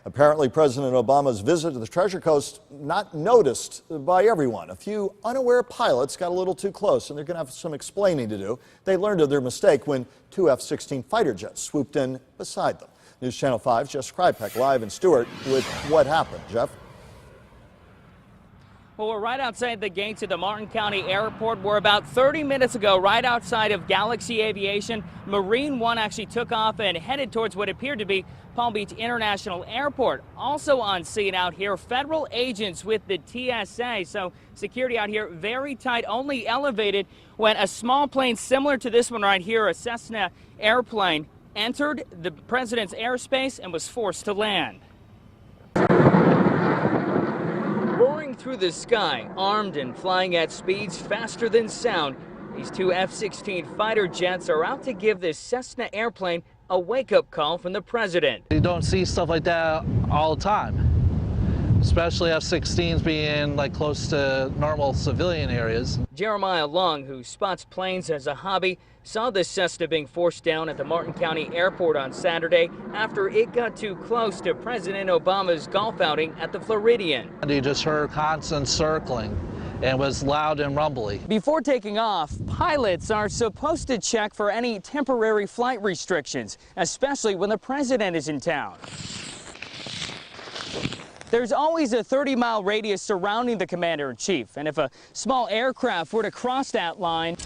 Apparently, President Obama's visit to the Treasure Coast not noticed by everyone. A few unaware pilots got a little too close, and they're going to have some explaining to do. They learned of their mistake when two F-16 fighter jets swooped in beside them. News Channel 5's Jeff Skrypek live in Stuart with what happened. Jeff? Well, we're right outside the gates of the Martin County Airport. We're about 30 minutes ago, right outside of Galaxy Aviation. Marine One actually took off and headed towards what appeared to be Palm Beach International Airport. Also on scene out here, federal agents with the TSA. So security out here very tight, only elevated when a small plane similar to this one right here, a Cessna airplane, entered the president's airspace and was forced to land. Roaring through the sky, armed and flying at speeds faster than sound, these two F-16 fighter jets are out to give this Cessna airplane a wake-up call from the president. You don't see stuff like that all the time, especially F-16s being like close to normal civilian areas. Jeremiah Long, who spots planes as a hobby, saw the Cessna being forced down at the Martin County Airport on Saturday after it got too close to President Obama's golf outing at the Floridian. And you just heard constant circling and was loud and rumbly. Before taking off, pilots are supposed to check for any temporary flight restrictions, especially when the president is in town. There's always a 30-mile radius surrounding the commander-in-chief, and if a small aircraft were to cross that line,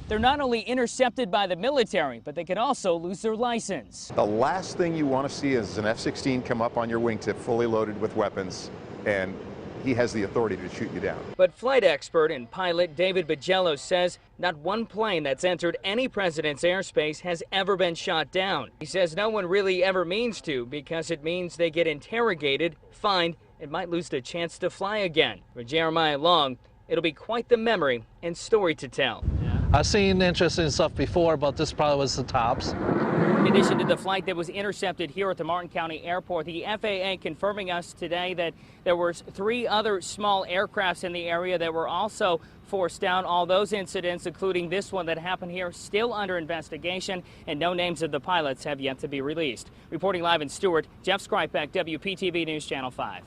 they're not only intercepted by the military, but they could also lose their license. The last thing you want to see is an F-16 come up on your wingtip fully loaded with weapons, and he has the authority to shoot you down. But flight expert and pilot David Bagello says not one plane that's entered any president's airspace has ever been shot down. He says no one really ever means to, because it means they get interrogated, fined, and might lose the chance to fly again. For Jeremiah Long, it'll be quite the memory and story to tell. I've seen interesting stuff before, but this probably was the tops. In addition to the flight that was intercepted here at the Martin County Airport, the FAA confirming us today that there were 3 other small aircrafts in the area that were also forced down. All those incidents, including this one that happened here, still under investigation, and no names of the pilots have yet to be released. Reporting live in Stuart, Jeff Skrypek, WPTV News Channel 5.